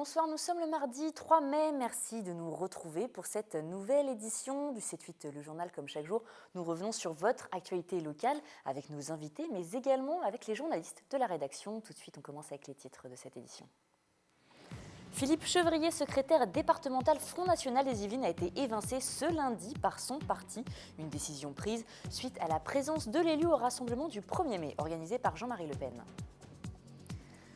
Bonsoir, nous sommes le mardi 3 mai. Merci de nous retrouver pour cette nouvelle édition du 7-8, le journal. Comme chaque jour, nous revenons sur votre actualité locale avec nos invités, mais également avec les journalistes de la rédaction. Tout de suite, on commence avec les titres de cette édition. Philippe Chevrier, secrétaire départemental Front National des Yvelines, a été évincé ce lundi par son parti. Une décision prise suite à la présence de l'élu au rassemblement du 1er mai, organisé par Jean-Marie Le Pen.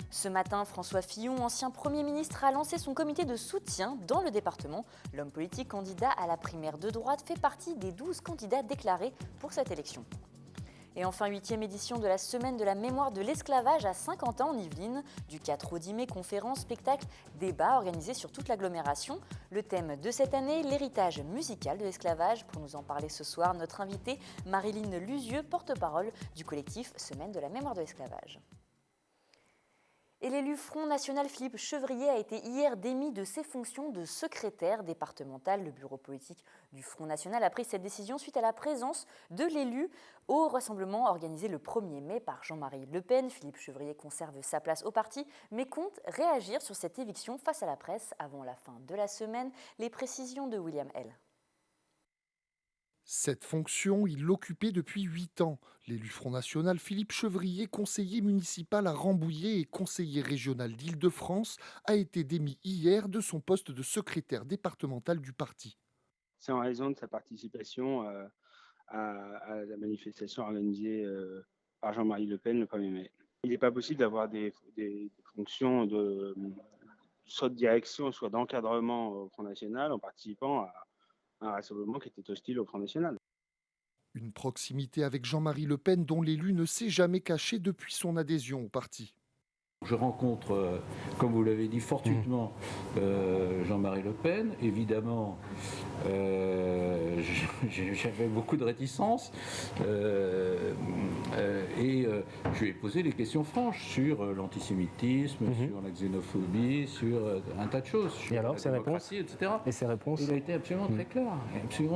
Ce matin, François Fillon, ancien Premier ministre, a lancé son comité de soutien dans le département. L'homme politique candidat à la primaire de droite fait partie des 12 candidats déclarés pour cette élection. Et enfin, 8e édition de la Semaine de la mémoire de l'esclavage à Saint-Quentin en Yvelines. Du 4 au 10 mai, conférences, spectacles, débats organisés sur toute l'agglomération. Le thème de cette année, l'héritage musical de l'esclavage. Pour nous en parler ce soir, notre invitée Marilyn Luzieux, porte-parole du collectif Semaine de la mémoire de l'esclavage. Et l'élu Front National Philippe Chevrier a été hier démis de ses fonctions de secrétaire départemental. Le bureau politique du Front National a pris cette décision suite à la présence de l'élu au rassemblement organisé le 1er mai par Jean-Marie Le Pen. Philippe Chevrier conserve sa place au parti, mais compte réagir sur cette éviction face à la presse avant la fin de la semaine. Les précisions de William L. Cette fonction, il l'occupait depuis 8 ans. L'élu Front National Philippe Chevrier, conseiller municipal à Rambouillet et conseiller régional d'Île-de-France, a été démis hier de son poste de secrétaire départemental du parti. C'est en raison de sa participation à la manifestation organisée par Jean-Marie Le Pen le 1er mai. Il n'est pas possible d'avoir des fonctions soit de direction, soit d'encadrement au Front National en participant à un rassemblement qui était hostile au Front National. Une proximité avec Jean-Marie Le Pen dont l'élu ne s'est jamais caché depuis son adhésion au parti. Je rencontre, comme vous l'avez dit, fortuitement Jean-Marie Le Pen. Évidemment, j'avais beaucoup de réticence et je lui ai posé des questions franches sur l'antisémitisme, sur la xénophobie, sur un tas de choses, sur et alors, la ses démocratie, réponses etc. Et ses réponses Il a été absolument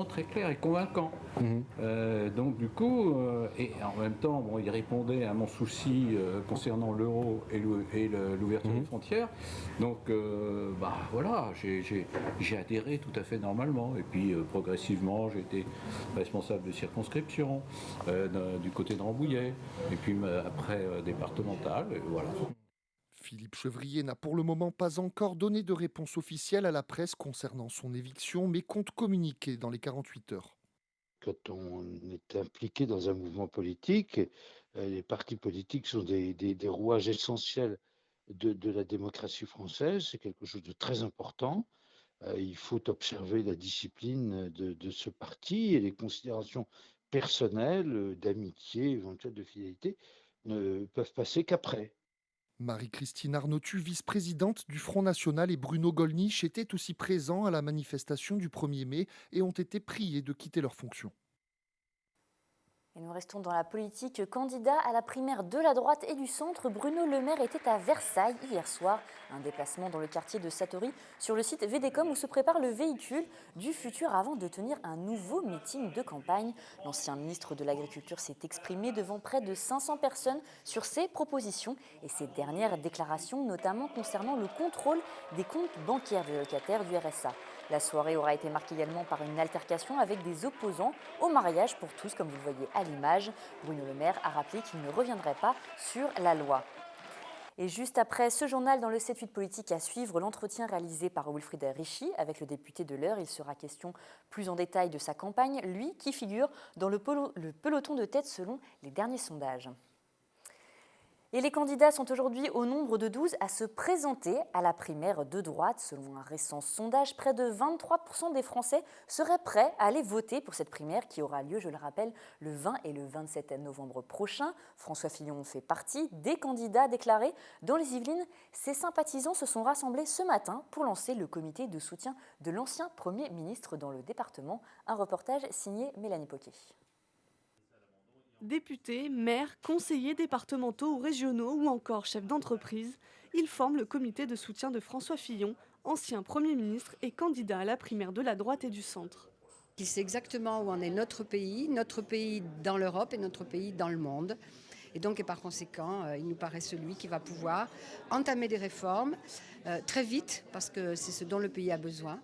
très clair et convaincant. Donc du coup, et en même temps, bon, il répondait à mon souci concernant l'euro et l'ouverture des frontières. Donc voilà, j'ai adhéré tout à fait normalement. Et puis progressivement, j'ai été responsable de circonscription du côté de Rambouillet. Et puis après départemental, et voilà. Philippe Chevrier n'a pour le moment pas encore donné de réponse officielle à la presse concernant son éviction, mais compte communiquer dans les 48 heures. Quand on est impliqué dans un mouvement politique, les partis politiques sont des rouages essentiels de la démocratie française. C'est quelque chose de très important. Il faut observer la discipline de ce parti et les considérations personnelles, d'amitié, éventuelles de fidélité, ne peuvent passer qu'après. Marie-Christine Arnautu, vice-présidente du Front National, et Bruno Gollnisch étaient aussi présents à la manifestation du 1er mai et ont été priés de quitter leurs fonctions. Et nous restons dans la politique. Candidat à la primaire de la droite et du centre, Bruno Le Maire était à Versailles hier soir. Un déplacement dans le quartier de Satory, sur le site VDCOM où se prépare le véhicule du futur avant de tenir un nouveau meeting de campagne. L'ancien ministre de l'Agriculture s'est exprimé devant près de 500 personnes sur ses propositions et ses dernières déclarations, notamment concernant le contrôle des comptes bancaires des locataires du RSA. La soirée aura été marquée également par une altercation avec des opposants au mariage pour tous, comme vous le voyez à l'image. Bruno Le Maire a rappelé qu'il ne reviendrait pas sur la loi. Et juste après ce journal dans le 7-8 politique à suivre, l'entretien réalisé par Wilfried Richy avec le député de l'Eure. Il sera question plus en détail de sa campagne, lui qui figure dans le peloton de tête selon les derniers sondages. Et les candidats sont aujourd'hui au nombre de 12 à se présenter à la primaire de droite. Selon un récent sondage, près de 23% des Français seraient prêts à aller voter pour cette primaire qui aura lieu, je le rappelle, le 20 et le 27 novembre prochain. François Fillon fait partie des candidats déclarés. Dans les Yvelines, ses sympathisants se sont rassemblés ce matin pour lancer le comité de soutien de l'ancien Premier ministre dans le département. Un reportage signé Mélanie Poquet. Députés, maires, conseillers départementaux ou régionaux ou encore chefs d'entreprise, ils forment le comité de soutien de François Fillon, ancien Premier ministre et candidat à la primaire de la droite et du centre. Il sait exactement où en est notre pays dans l'Europe et notre pays dans le monde. Et donc, et par conséquent, il nous paraît celui qui va pouvoir entamer des réformes très vite, parce que c'est ce dont le pays a besoin.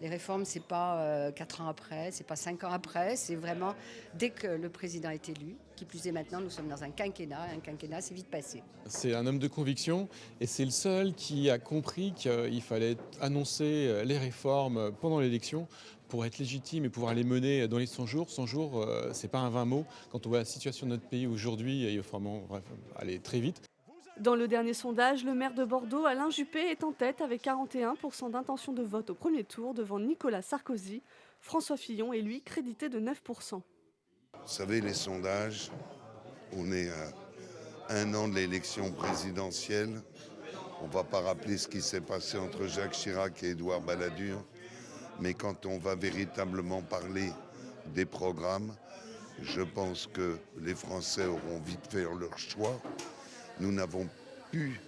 Les réformes, ce n'est pas 4 ans après, ce n'est pas 5 ans après, c'est vraiment dès que le président est élu. Qui plus est maintenant, nous sommes dans un quinquennat, et un quinquennat, c'est vite passé. C'est un homme de conviction et c'est le seul qui a compris qu'il fallait annoncer les réformes pendant l'élection pour être légitime et pouvoir les mener dans les 100 jours. 100 jours, c'est pas un vain mot. Quand on voit la situation de notre pays aujourd'hui, il faut vraiment aller très vite. Dans le dernier sondage, le maire de Bordeaux, Alain Juppé, est en tête avec 41% d'intention de vote au premier tour devant Nicolas Sarkozy. François Fillon est lui crédité de 9%. Vous savez, les sondages, on est à 1 an de l'élection présidentielle. On ne va pas rappeler ce qui s'est passé entre Jacques Chirac et Édouard Balladur. Mais quand on va véritablement parler des programmes, je pense que les Français auront vite fait leur choix. Nous n'avons plus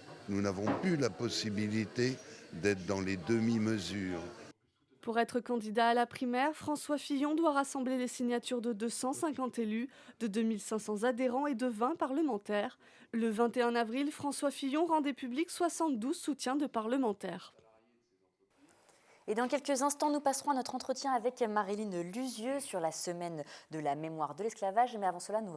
la possibilité d'être dans les demi-mesures. Pour être candidat à la primaire, François Fillon doit rassembler les signatures de 250 élus, de 2500 adhérents et de 20 parlementaires. Le 21 avril, François Fillon rendait public 72 soutiens de parlementaires. Et dans quelques instants, nous passerons à notre entretien avec Maryline Luzieux sur la semaine de la mémoire de l'esclavage. Mais avant cela, nous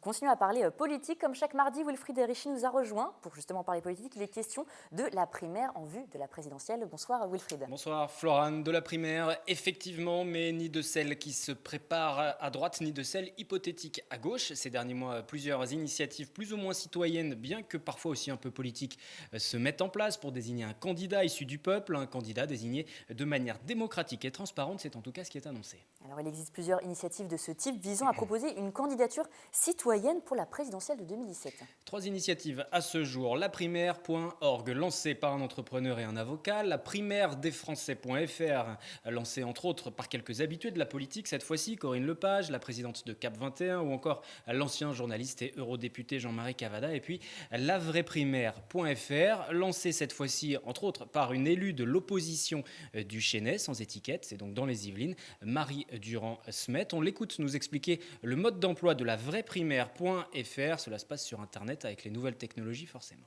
continuons à parler politique. Comme chaque mardi, Wilfried Richy nous a rejoint pour justement parler politique. Il est question de la primaire en vue de la présidentielle. Bonsoir Wilfried. Bonsoir Florane. De la primaire, effectivement, mais ni de celle qui se prépare à droite, ni de celle hypothétique à gauche. Ces derniers mois, plusieurs initiatives plus ou moins citoyennes, bien que parfois aussi un peu politiques, se mettent en place pour désigner un candidat issu du peuple, un candidat désigné de manière démocratique et transparente. C'est en tout cas ce qui est annoncé. Alors, il existe plusieurs initiatives de ce type visant à proposer une candidature citoyenne pour la présidentielle de 2017. 3 initiatives à ce jour. Laprimaire.org, lancée par un entrepreneur et un avocat. La primaire des Français.fr, lancée entre autres par quelques habitués de la politique. Cette fois-ci, Corinne Lepage, la présidente de Cap 21, ou encore l'ancien journaliste et eurodéputé Jean-Marie Cavada. Et puis lavraieprimaire.fr, lancée cette fois-ci entre autres par une élue de l'opposition du Chesnay, sans étiquette. C'est donc dans les Yvelines, Marie Durand-Smet. On l'écoute nous expliquer le mode d'emploi de la vraieprimaire.fr. Cela se passe sur Internet avec les nouvelles technologies, forcément.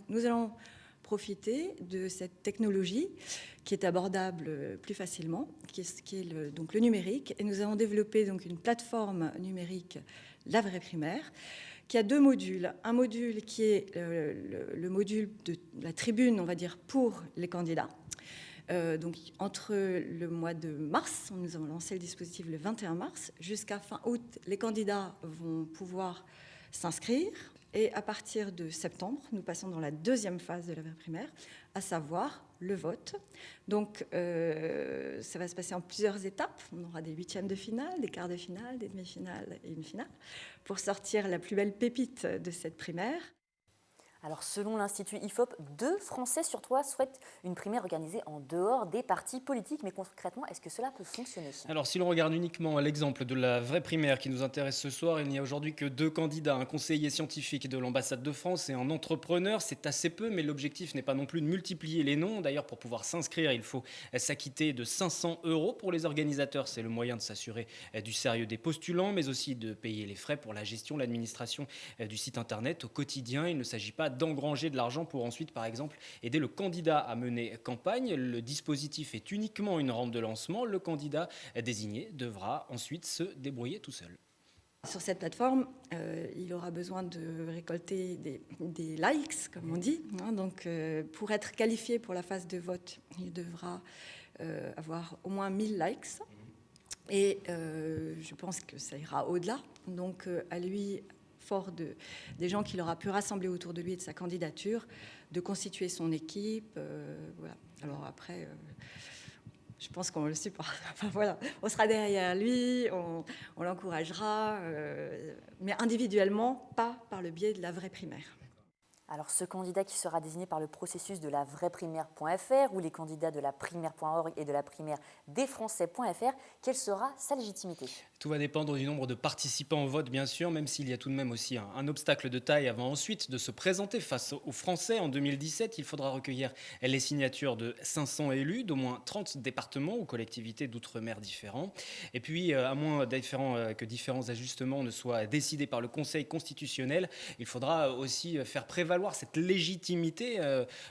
Nous allons profiter de cette technologie qui est abordable plus facilement, qui est donc le numérique. Et nous allons développer donc une plateforme numérique, la vraie primaire, qui a 2 modules. Un module qui est le module de la tribune, on va dire, pour les candidats. Donc, entre le mois de mars, nous avons lancé le dispositif le 21 mars, jusqu'à fin août, les candidats vont pouvoir s'inscrire. Et à partir de septembre, nous passons dans la 2e phase de la vraie primaire, à savoir le vote. Donc, ça va se passer en plusieurs étapes. On aura des 8e de finale, des quarts de finale, des demi-finales et une finale, pour sortir la plus belle pépite de cette primaire. Alors, selon l'Institut IFOP, 2 Français sur 3 souhaitent une primaire organisée en dehors des partis politiques. Mais concrètement, est-ce que cela peut fonctionner ? Alors, si l'on regarde uniquement l'exemple de la vraie primaire qui nous intéresse ce soir, il n'y a aujourd'hui que 2 candidats, un conseiller scientifique de l'ambassade de France et un entrepreneur. C'est assez peu, mais l'objectif n'est pas non plus de multiplier les noms. D'ailleurs, pour pouvoir s'inscrire, il faut s'acquitter de 500 € pour les organisateurs. C'est le moyen de s'assurer du sérieux des postulants, mais aussi de payer les frais pour la gestion, l'administration du site internet. Au quotidien, il ne s'agit pas d'engranger de l'argent pour ensuite, par exemple, aider le candidat à mener campagne. Le dispositif est uniquement une rampe de lancement. Le candidat désigné devra ensuite se débrouiller tout seul. Sur cette plateforme, il aura besoin de récolter des likes, comme on dit. Donc, pour être qualifié pour la phase de vote, il devra avoir au moins 1000 likes. Et je pense que ça ira au-delà. Donc, à lui, fort des gens qu'il aura pu rassembler autour de lui et de sa candidature, de constituer son équipe. Voilà. Alors après, je pense qu'on le supporte. Enfin, voilà. On sera derrière lui, on l'encouragera, mais individuellement, pas par le biais de la vraie primaire. Alors, ce candidat qui sera désigné par le processus de la vraiprimaire.fr ou les candidats de la primaire.org et de la primaire desfrançais.fr, quelle sera sa légitimité? Tout va dépendre du nombre de participants au vote, bien sûr, même s'il y a tout de même aussi un obstacle de taille avant ensuite de se présenter face aux Français. En 2017, il faudra recueillir les signatures de 500 élus d'au moins 30 départements ou collectivités d'outre-mer différents. Et puis, à moins que différents ajustements ne soient décidés par le Conseil constitutionnel, il faudra aussi faire prévaloir cette légitimité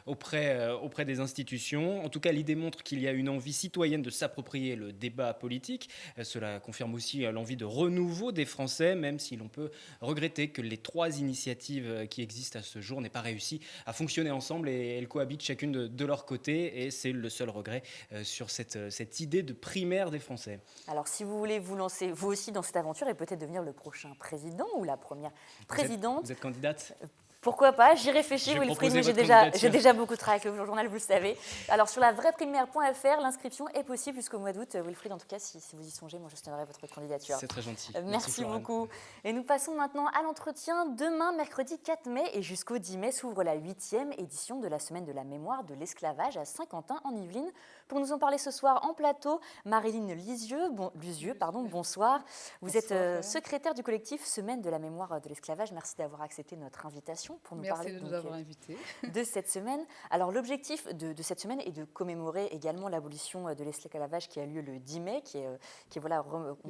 auprès des institutions. En tout cas, l'idée montre qu'il y a une envie citoyenne de s'approprier le débat politique. Cela confirme aussi l'envie de renouveau des Français, même si l'on peut regretter que les 3 initiatives qui existent à ce jour n'aient pas réussi à fonctionner ensemble et elles cohabitent chacune de leur côté. Et c'est le seul regret sur cette idée de primaire des Français. Alors, si vous voulez vous lancer vous aussi dans cette aventure et peut-être devenir le prochain président ou la première présidente, Vous êtes candidate ? pourquoi pas? J'y réfléchis, Je vais Wilfried, proposer mais votre candidature. j'ai déjà beaucoup travaillé avec le journal, vous le savez. Alors, sur la vraiprimaire.fr, l'inscription est possible jusqu'au mois d'août. Wilfried, en tout cas, si vous y songez, moi, je soutiendrai votre candidature. C'est très gentil. Merci beaucoup. Et nous passons maintenant à l'entretien. Demain, mercredi 4 mai et jusqu'au 10 mai, s'ouvre la 8e édition de la Semaine de la mémoire de l'esclavage à Saint-Quentin, en Yvelines. Pour nous en parler ce soir en plateau, Marilyn Lusieux, bonsoir. Vous êtes secrétaire du collectif Semaine de la mémoire de l'esclavage. Merci d'avoir accepté notre invitation pour nous parler de cette semaine. Alors, l'objectif de cette semaine est de commémorer également l'abolition de l'esclavage qui a lieu le 10 mai, qui est la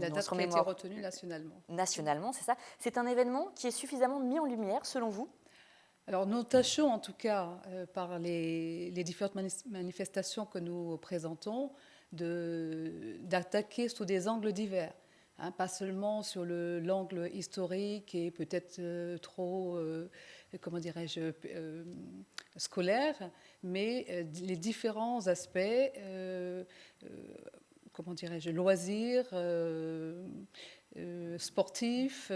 date qui a été retenue nationalement. Nationalement, c'est ça. C'est un événement qui est suffisamment mis en lumière, selon vous? Alors, nous tâchons, en tout cas, par les différentes manifestations que nous présentons, d'attaquer sous des angles divers. Pas seulement sur l'angle historique et peut-être trop, scolaire, mais les différents aspects, loisirs, sportifs,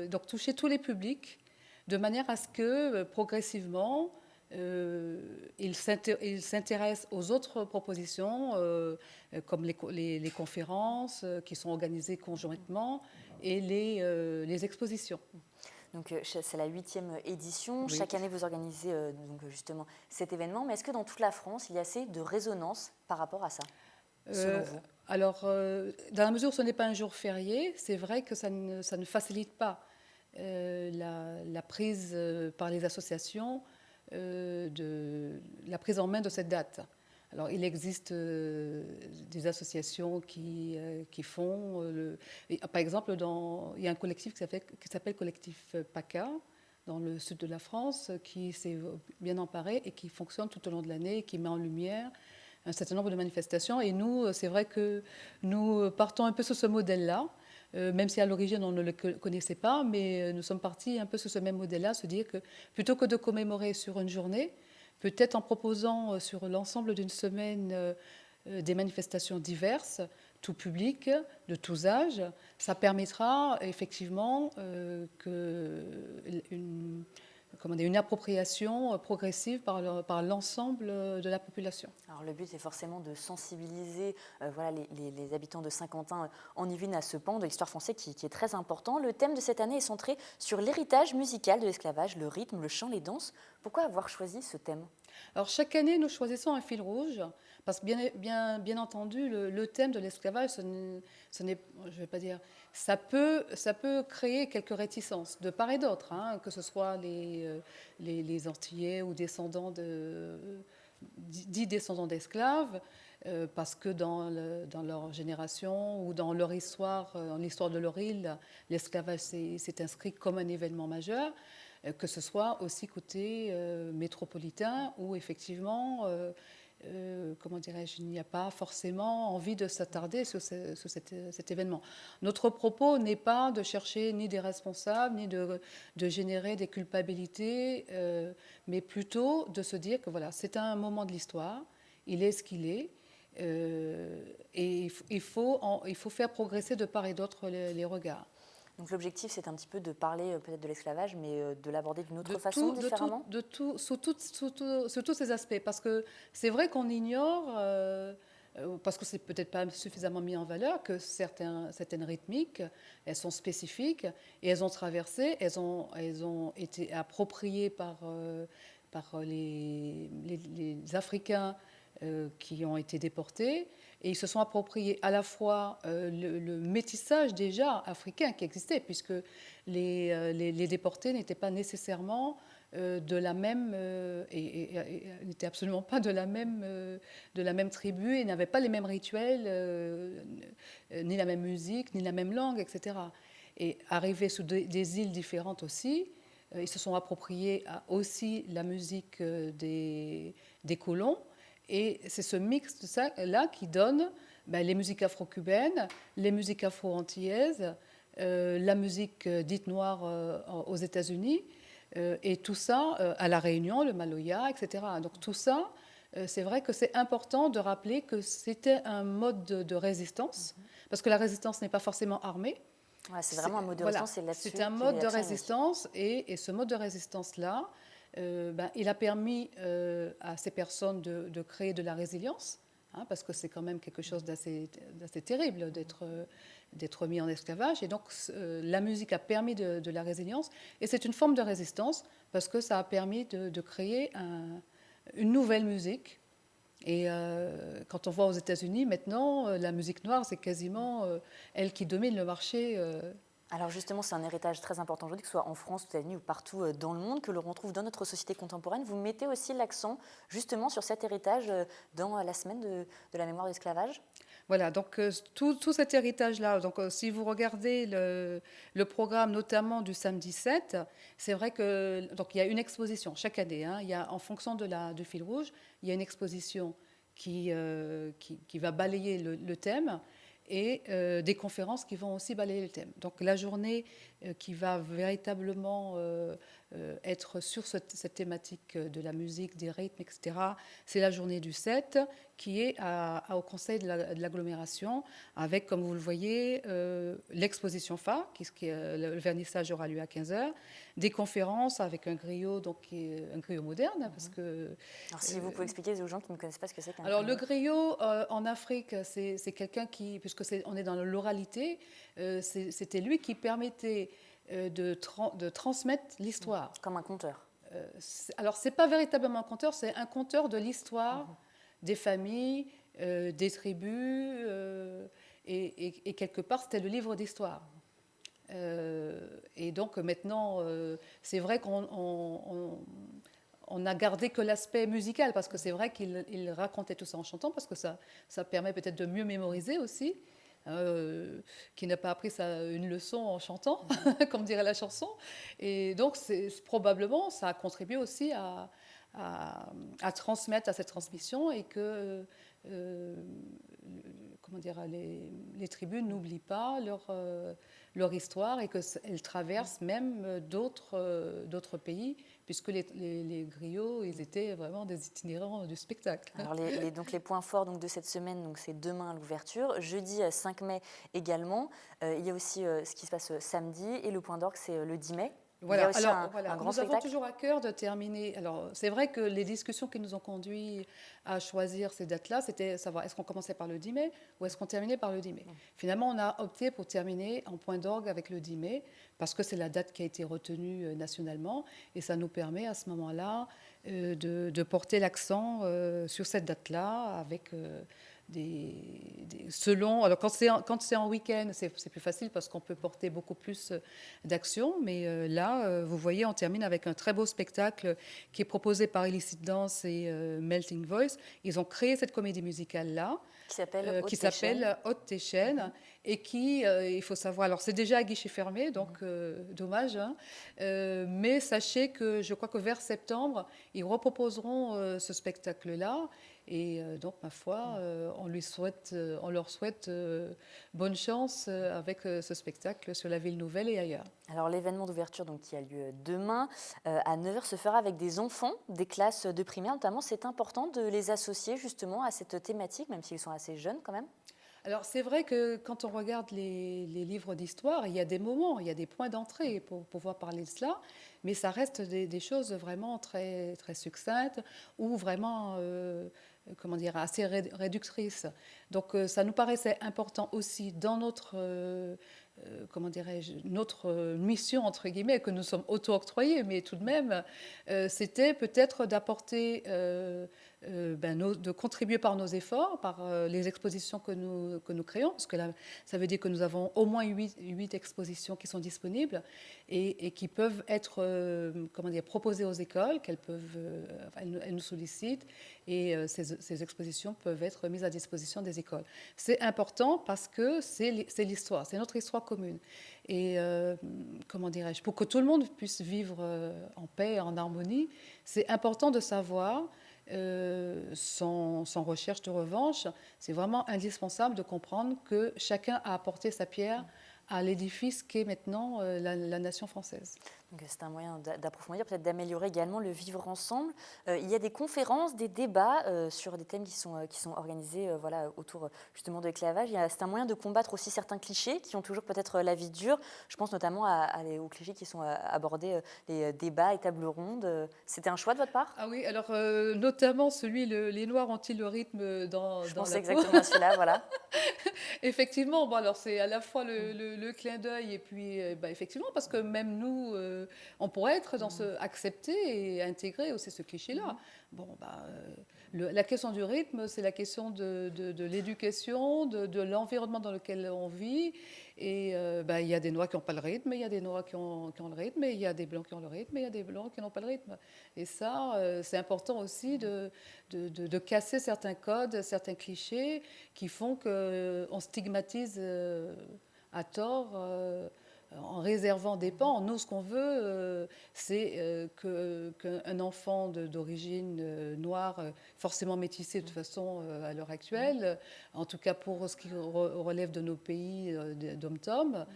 donc toucher tous les publics, de manière à ce que progressivement, ils s'intéressent aux autres propositions, comme les conférences qui sont organisées conjointement et les expositions. Donc, c'est la 8e édition. Oui. Chaque année, vous organisez justement cet événement. Mais est-ce que dans toute la France, il y a assez de résonance par rapport à ça, selon vous? Alors, dans la mesure où ce n'est pas un jour férié, c'est vrai que ça ne facilite pas la prise par les associations, la prise en main de cette date. Alors, il existe des associations qui font... par exemple, il y a un collectif qui s'appelle Collectif PACA, dans le sud de la France, qui s'est bien emparé et qui fonctionne tout au long de l'année, qui met en lumière un certain nombre de manifestations. Et nous, c'est vrai que nous partons un peu sur ce modèle-là, même si à l'origine on ne le connaissait pas, mais nous sommes partis un peu sur ce même modèle-là, se dire que plutôt que de commémorer sur une journée, peut-être en proposant sur l'ensemble d'une semaine des manifestations diverses, tout public, de tous âges, ça permettra effectivement une appropriation progressive par l'ensemble de la population. Alors le but est forcément de sensibiliser les habitants de Saint-Quentin en Yvelines à ce pan de l'histoire française qui est très important. Le thème de cette année est centré sur l'héritage musical de l'esclavage, le rythme, le chant, les danses. Pourquoi avoir choisi ce thème? Alors chaque année, nous choisissons un fil rouge, parce que bien entendu, le thème de l'esclavage, ce n'est, je vais pas dire, ça peut créer quelques réticences de part et d'autre, que ce soit les Antillais ou dits descendants d'esclaves, parce que dans leur génération ou dans leur histoire, en l'histoire de leur île, l'esclavage s'est inscrit comme un événement majeur. Que ce soit aussi côté métropolitain où effectivement, il n'y a pas forcément envie de s'attarder sur cet événement. Notre propos n'est pas de chercher ni des responsables, ni de générer des culpabilités, mais plutôt de se dire que voilà, c'est un moment de l'histoire, il est ce qu'il est, et il faut faire progresser de part et d'autre les regards. Donc l'objectif, c'est un petit peu de parler peut-être de l'esclavage, mais de l'aborder d'une autre façon, différemment? Sous tous ces aspects. Parce que c'est vrai qu'on ignore parce que c'est peut-être pas suffisamment mis en valeur, que certaines rythmiques, elles sont spécifiques et elles ont traversé, elles ont été appropriées par les Africains qui ont été déportés, et ils se sont appropriés à la fois le métissage déjà africain qui existait, puisque les déportés n'étaient pas nécessairement de la même et n'étaient absolument pas de la même tribu et n'avaient pas les mêmes rituels, ni la même musique, ni la même langue, etc. Et arrivés sous des îles différentes aussi, ils se sont appropriés aussi la musique des colons. Et c'est ce mix de ça là qui donne les musiques afro-cubaines, les musiques afro-antillaises, la musique dite noire aux États-Unis, et tout ça à La Réunion, le Maloya, etc. Donc tout ça, c'est vrai que c'est important de rappeler que c'était un mode de résistance, parce que la résistance n'est pas forcément armée. Ouais, c'est vraiment un mode de résistance, c'est là-dessus. C'est un mode de résistance, et ce mode de résistance-là, il a permis à ces personnes de créer de la résilience, parce que c'est quand même quelque chose d'assez terrible d'être mis en esclavage. Et donc la musique a permis de la résilience, et c'est une forme de résistance parce que ça a permis de créer une nouvelle musique. Et quand on voit aux États-Unis maintenant, la musique noire, c'est quasiment elle qui domine le marché. Alors justement, c'est un héritage très important aujourd'hui, que ce soit en France, aux États-Unis ou partout dans le monde, que l'on retrouve dans notre société contemporaine. Vous mettez aussi l'accent justement sur cet héritage dans la semaine de la mémoire de l'esclavage. Voilà, donc tout cet héritage-là, donc si vous regardez le programme notamment du samedi 7, c'est vrai que donc il y a une exposition chaque année, il y a, en fonction du fil rouge, il y a une exposition qui va balayer le thème, et des conférences qui vont aussi balayer le thème. Donc la journée qui va véritablement être sur cette thématique de la musique, des rythmes, etc., c'est la journée du 7, qui est au Conseil de l'agglomération, avec, comme vous le voyez, l'exposition phare, le vernissage aura lieu à 15h, des conférences avec un griot, donc un griot moderne, parce que... Alors si vous pouvez expliquer aux gens qui ne connaissent pas ce que c'est qu'un griot. Alors le griot, en Afrique, c'est quelqu'un qui, puisque on est dans l'oralité, c'était lui qui permettait de transmettre l'histoire. Comme un conteur. Alors, ce n'est pas véritablement un conteur, c'est un conteur de l'histoire des familles, des tribus, et quelque part, c'était le livre d'histoire. Et donc, maintenant, c'est vrai qu'on a gardé que l'aspect musical, parce que c'est vrai qu'il racontait tout ça en chantant, parce que ça permet peut-être de mieux mémoriser aussi. Qui n'a pas appris une leçon en chantant, comme dirait la chanson. Et donc, probablement, ça a contribué aussi à transmettre à cette transmission, et que les tribus n'oublient pas leur histoire, et qu'elles traversent même d'autres pays, puisque les griots, ils étaient vraiment des itinérants du spectacle. Alors donc les points forts de cette semaine, c'est demain l'ouverture, jeudi 5 mai également. Il y a aussi ce qui se passe samedi, et le point d'orgue, c'est le 10 mai. Voilà. Il y a aussi un grand spectacle. Nous avons toujours à cœur de terminer. Alors, c'est vrai que les discussions qui nous ont conduits à choisir ces dates-là, c'était savoir est-ce qu'on commençait par le 10 mai ou est-ce qu'on terminait par le 10 mai. Finalement, on a opté pour terminer en point d'orgue avec le 10 mai, parce que c'est la date qui a été retenue nationalement, et ça nous permet à ce moment-là de porter l'accent sur cette date-là avec... selon, alors quand c'est en week-end, c'est plus facile parce qu'on peut porter beaucoup plus d'actions, mais là, vous voyez, on termine avec un très beau spectacle qui est proposé par Illicit Dance et Melting Voice. Ils ont créé cette comédie musicale-là, qui s'appelle Haute tes chaînes, et qui, il faut savoir, alors c'est déjà à guichet fermé, donc dommage, mais sachez que je crois que vers septembre, ils reproposeront ce spectacle-là. Et donc, ma foi, on leur souhaite bonne chance avec ce spectacle sur la ville nouvelle et ailleurs. Alors, l'événement d'ouverture qui a lieu demain à 9h se fera avec des enfants, des classes de primaire notamment. C'est important de les associer justement à cette thématique, même s'ils sont assez jeunes quand même. Alors, c'est vrai que quand on regarde les livres d'histoire, il y a des moments, il y a des points d'entrée pour pouvoir parler de cela, mais ça reste des choses vraiment très, très succinctes, ou vraiment comment dire, assez réductrice. Donc ça nous paraissait important aussi dans notre, comment dirais-je, notre mission, entre guillemets, que nous sommes auto-octroyés, mais tout de même, c'était peut-être d'apporter, de contribuer par nos efforts, par les expositions que nous créons, parce que là, ça veut dire que nous avons au moins 8 expositions qui sont disponibles et qui peuvent être comment dire, proposées aux écoles, qu'elles peuvent, elles nous sollicitent, et ces expositions peuvent être mises à disposition des écoles. C'est important parce que c'est l'histoire, c'est notre histoire commune. Et comment dirais-je, pour que tout le monde puisse vivre en paix, en harmonie, c'est important de savoir, sans recherche de revanche, c'est vraiment indispensable de comprendre que chacun a apporté sa pierre à l'édifice qu'est maintenant la nation française. Donc c'est un moyen d'approfondir, peut-être d'améliorer également le vivre ensemble. Il y a des conférences, des débats sur des thèmes qui sont organisés voilà, autour justement de l'esclavage. C'est un moyen de combattre aussi certains clichés qui ont toujours peut-être la vie dure. Je pense notamment aux clichés qui sont abordés, les débats et tables rondes. C'était un choix de votre part? Ah oui, alors notamment celui, les Noirs ont-ils le rythme dans Je dans pense la peau? exactement à celui-là, voilà. Effectivement, bon, alors c'est à la fois le clin d'œil et puis effectivement, parce que même nous, on pourrait être dans accepter et intégrer aussi ce cliché-là. Bon, la question du rythme, c'est la question de l'éducation, de l'environnement dans lequel on vit. Et il y a des Noirs qui n'ont pas le rythme, il y a des Noirs qui ont le rythme, et il y a des Blancs qui ont le rythme, et il y a des Blancs qui n'ont pas le rythme. Et ça, c'est important aussi de casser certains codes, certains clichés qui font qu'on stigmatise à tort en réservant des pans. Nous, ce qu'on veut, c'est qu'un enfant d'origine noire, forcément métissé de toute façon à l'heure actuelle, en tout cas pour ce qui relève de nos pays d'hommes-tom,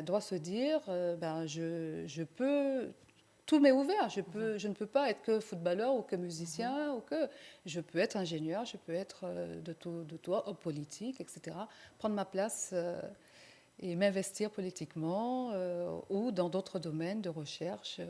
doit se dire, je peux... Tout m'est ouvert. Je ne peux pas être que footballeur ou que musicien, ou que je peux être ingénieur, je peux être de tout, homme politique, etc. Prendre ma place et m'investir politiquement ou dans d'autres domaines de recherche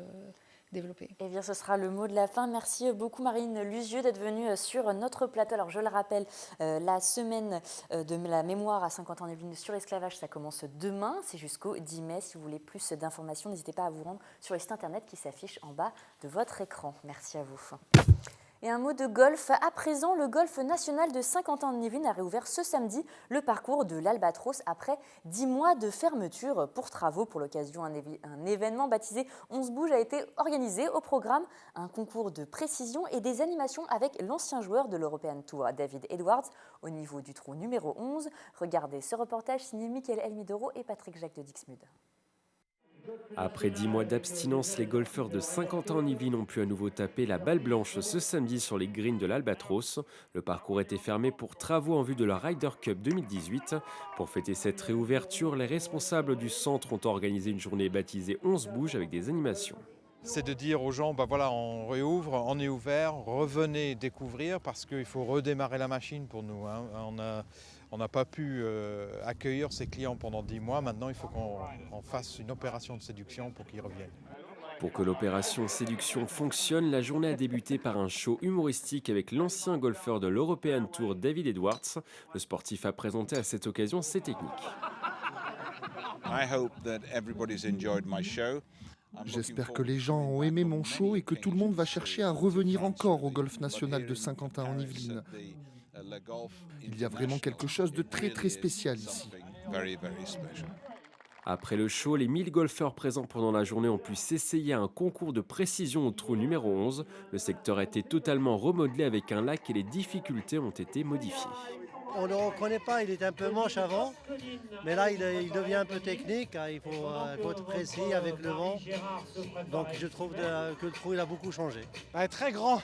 développés. Eh bien, ce sera le mot de la fin. Merci beaucoup Marine Luzieux d'être venue sur notre plateau. Alors, je le rappelle, la semaine de la mémoire à 50 ans d'Yvelines sur l'esclavage, ça commence demain. C'est jusqu'au 10 mai. Si vous voulez plus d'informations, n'hésitez pas à vous rendre sur le site internet qui s'affiche en bas de votre écran. Merci à vous. Et un mot de golf. À présent, le golf national de Saint-Quentin-en-Yvelines a réouvert ce samedi le parcours de l'Albatros après 10 mois de fermeture pour travaux. Pour l'occasion, un événement baptisé 11 bouges a été organisé. Au programme, un concours de précision et des animations avec l'ancien joueur de l'European Tour, David Edwards, au niveau du trou numéro 11. Regardez ce reportage signé Mickaël Elmidoro et Patrick Jacques de Dixmude. Après 10 mois d'abstinence, les golfeurs de Saint-Quentin-en-Yvelines ont pu à nouveau taper la balle blanche ce samedi sur les greens de l'Albatros. Le parcours était fermé pour travaux en vue de la Ryder Cup 2018. Pour fêter cette réouverture, les responsables du centre ont organisé une journée baptisée 11 bouges avec des animations. C'est de dire aux gens, on réouvre, on est ouvert, revenez découvrir parce qu'il faut redémarrer la machine pour nous. On n'a pas pu accueillir ces clients pendant 10 mois. Maintenant, il faut qu'on fasse une opération de séduction pour qu'ils reviennent. Pour que l'opération séduction fonctionne, la journée a débuté par un show humoristique avec l'ancien golfeur de l'European Tour David Edwards. Le sportif a présenté à cette occasion ses techniques. J'espère que les gens ont aimé mon show et que tout le monde va chercher à revenir encore au golf national de Saint-Quentin-en-Yvelines. Il y a vraiment quelque chose de très très spécial ici. Après le show, les 1000 golfeurs présents pendant la journée ont pu s'essayer à un concours de précision au trou numéro 11. Le secteur a été totalement remodelé avec un lac et les difficultés ont été modifiées. On ne le reconnaît pas, il était un peu moche avant, mais là il devient un peu technique, il faut être précis avec le vent. Donc je trouve que le trou il a beaucoup changé. Très grand,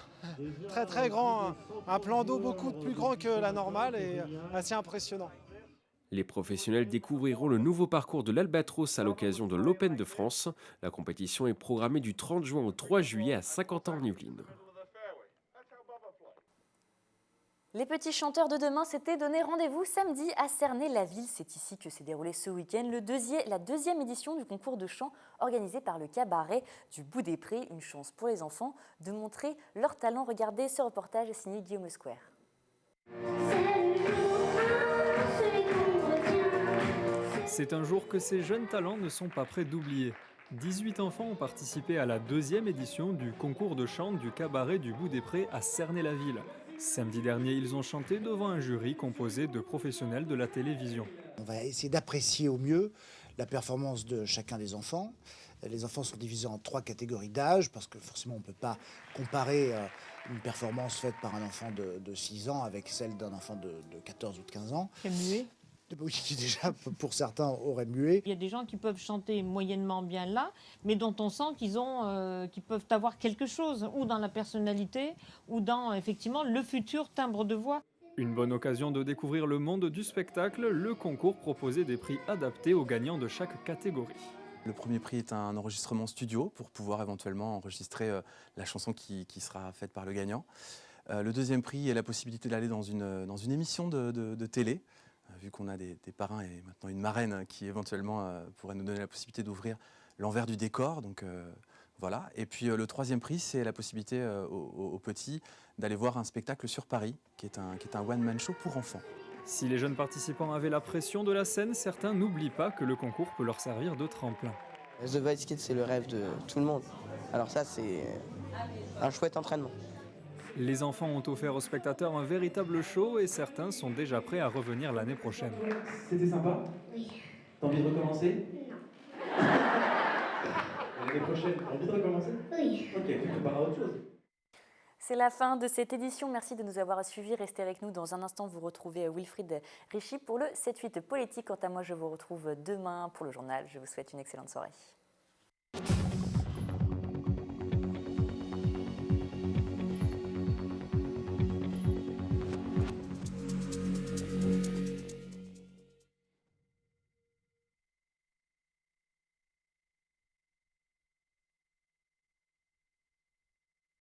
très grand, un plan d'eau beaucoup plus grand que la normale et assez impressionnant. Les professionnels découvriront le nouveau parcours de l'Albatros à l'occasion de l'Open de France. La compétition est programmée du 30 juin au 3 juillet à Saint-Quentin-en-Yvelines. Les petits chanteurs de demain s'étaient donné rendez-vous samedi à Cernay-la-Ville. C'est ici que s'est déroulé ce week-end la deuxième édition du concours de chant organisé par le cabaret du Bout des Prés. Une chance pour les enfants de montrer leur talent. Regardez ce reportage signé Guillaume Square. C'est un jour que ces jeunes talents ne sont pas prêts d'oublier. 18 enfants ont participé à la deuxième édition du concours de chant du cabaret du Bout des Prés à Cernay-la-Ville. Samedi dernier, ils ont chanté devant un jury composé de professionnels de la télévision. On va essayer d'apprécier au mieux la performance de chacun des enfants. Les enfants sont divisés en 3 catégories d'âge, parce que forcément on ne peut pas comparer une performance faite par un enfant de 6 ans avec celle d'un enfant de 14 ou de 15 ans. C'est muet. Oui, qui déjà, pour certains, auraient mué. Il y a des gens qui peuvent chanter moyennement bien là, mais dont on sent qu'ils peuvent avoir quelque chose, ou dans la personnalité, ou dans effectivement le futur timbre de voix. Une bonne occasion de découvrir le monde du spectacle, le concours proposait des prix adaptés aux gagnants de chaque catégorie. Le premier prix est un enregistrement studio pour pouvoir éventuellement enregistrer la chanson qui sera faite par le gagnant. Le deuxième prix est la possibilité d'aller dans une émission de télé, vu qu'on a des parrains et maintenant une marraine qui éventuellement pourrait nous donner la possibilité d'ouvrir l'envers du décor. Donc, voilà. Et puis le troisième prix, c'est la possibilité aux petits d'aller voir un spectacle sur Paris, qui est un one-man show pour enfants. Si les jeunes participants avaient la pression de la scène, certains n'oublient pas que le concours peut leur servir de tremplin. The Voice Kids, c'est le rêve de tout le monde. Alors ça, c'est un chouette entraînement. Les enfants ont offert aux spectateurs un véritable show et certains sont déjà prêts à revenir l'année prochaine. C'était sympa? Oui. T'as envie de recommencer? Non. L'année prochaine, t'as envie de recommencer? Oui. Ok, tu prépares à autre chose. C'est la fin de cette édition. Merci de nous avoir suivis. Restez avec nous. Dans un instant, vous retrouvez Wilfried Richy pour le 7-8 politique. Quant à moi, je vous retrouve demain pour le journal. Je vous souhaite une excellente soirée.